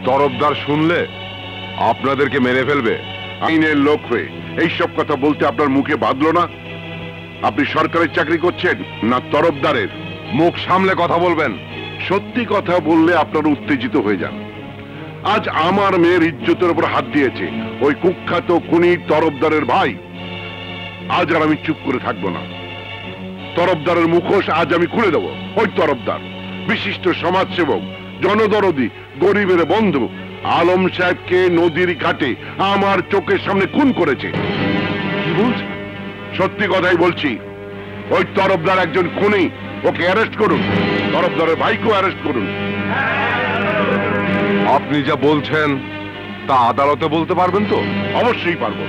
তরফদার শুনলে আপনাদেরকে মেরে ফেলবে। আইনের লোক হয়ে এইসব কথা বলতে আপনার মুখে বাঁধলো না? আপনি সরকারের চাকরি করছেন না তরফদারের? মুখ সামলে কথা বলবেন। সত্যি কথা বললে আপনারা উত্তেজিত হয়ে যান। আজ আমার মেয়ের ইজ্জতের উপর হাত দিয়েছে ওই কুখ্যাত খুনি তরফদারের ভাই। আজ আর আমি চুপ করে থাকবো না। তরফদারের মুখোশ আজ আমি খুলে দেবো। ওই তরফদার বিশিষ্ট সমাজসেবক, জনদরদি, গরিবের বন্ধু আলম সাহেবকে নদীর ঘাটে আমার চোখের সামনে খুন করেছে। কি বলছেন? সত্যি কথাই বলছি। ওই তরফদার একজন খুনি, ওকে অ্যারেস্ট করুন। তরফদারের ভাইকেও অ্যারেস্ট করুন। আপনি যা বলছেন তা আদালতে বলতে পারবেন তো? অবশ্যই পারবো।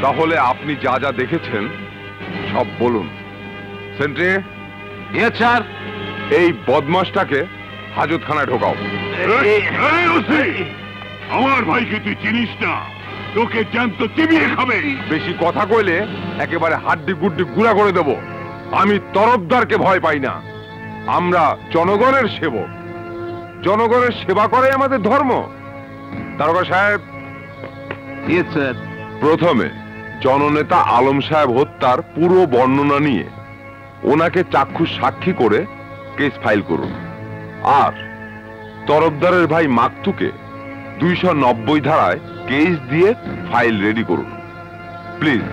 তাহলে আপনি যা যা দেখেছেন সব বলুন। Sentry, sir. এই বদমাশটাকে হাজতখানায় ঢোকাও। আমার ভাইকে তুই চিনিস না? তোকে জ্যান্ত চিবিয়ে খাবে। বেশি কথা কইলে একেবারে হাড্ডি গুড্ডি গুঁড়া করে দেব। আমি তরফদারকে ভয় পাই না। আমরা জনগণের সেবক। জনগণের সেবা করাই আমাদের ধর্ম। দারোগা সাহেব, স্যার। প্রথমে জননেতা আলম সাহেব হত্যার পুরো বর্ণনা নিয়ে ওনাকে চাক্ষুষ সাক্ষী করে কেস ফাইল করুন। আর তরফদারের ভাই মাকতুকে 290 ধারায় কেস দিয়ে ফাইল রেডি করুন। প্লিজ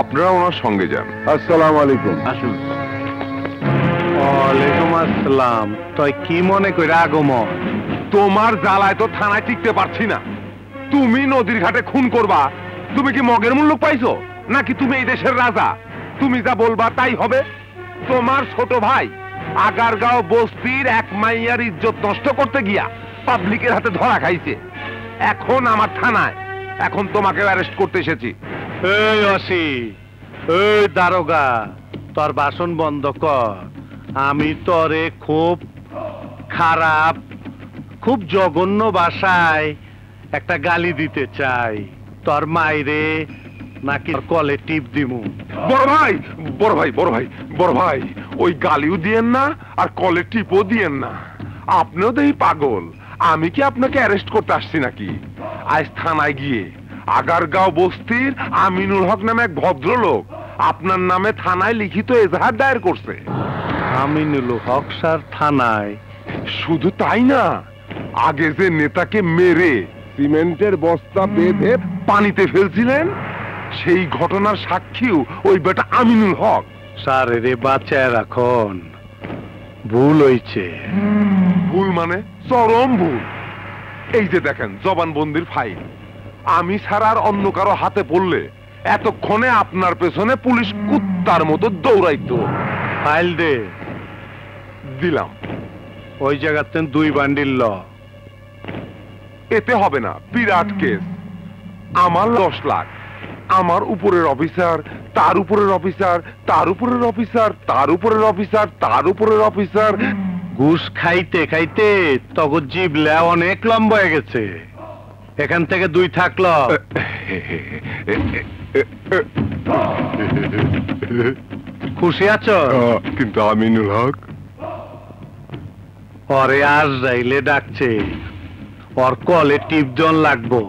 আপনারা ওনার সঙ্গে যান। আসসালামু আলাইকুম। আসুন। ওয়ালাইকুম আসসালাম। তুই কি মনে করে আগমন? তোমার জ্বালায় তো থানায় টিকতে পারছি না। তুমি নদীর ঘাটে খুন করবা। তুমি কি মগের মূল্য পাইছো নাকি তুমি এই দেশের রাজা? তুমি যা বলবা তাই হবে। তোমার ছোট ভাই আগারগাঁও বস্তির এক মাইয়ার ইজ্জত নষ্ট করতে গিয়া পাবলিকের হাতে ধরা খাইছে। এখন আমার থানায়। এখন তোমাকে অ্যারেস্ট করতে এসেছি। এই অসি, এই দারোগা, তোর বাসন বন্ধ কর। আমি তোরে খুব খারাপ, খুব জঘন্য ভাষায় একটা গালি দিতে চাই। তোর মাইরে নাকি কলে টিপ দিমু? বড় ভাই, বড় ভাই, বড় ভাই, বড় ভাই, ওই গালিও দিয়েন না আর কলে টিপও দিয়েন না। আপনিও দেখি পাগল। আমি কি আপনাকে অ্যারেস্ট করতে আসছি নাকি? আজ থানায় গিয়ে আগারগাঁও বস্তির আমিনুল হক নামে এক ভদ্রলোক আপনার নামে থানায় লিখিত এজাহার দায়ের করছে। আমিনুল হক স্যার থানায়? শুধু তাই না, আগে যে নেতাকে মেরে সিমেন্টের বস্তা বেঁধে পানিতে ফেলছিলেন সেই ঘটনার সাক্ষীও ওই বেটা আমিনুল হক। স্যার রে বাঁচায় রাখন, ভুল হইছে। ভুল মানে? চরম ভুল। এই যে দেখেন জবানবন্দির ফাইল। আমি ছাড়া আর অন্য কারো হাতে পড়লে এতক্ষণে আপনার পেছনে পুলিশ কুত্তার মতো দৌড়াইতো। ফাইল দে। দিলাম। ওই জায়গাতে 2 বান্ডিল ল। এতে হবে না, বিরাট কেস। আমার 10 লাখ, আমার উপরের অফিসার, তার উপরের অফিসার, তার উপরের অফিসার, তার উপরের অফিসার, তার উপরের অফিসার। ঘুষ খাইতে খাইতে তখন জিবলা অনেক লম্বা হয়ে গেছে। এখান থেকে 2 থাকলো। খুশি আছো? কিন্তু আমিনুল হক ওরে আজ যাইলে ডাকছে, ওর কলে টিপ জন লাগবো।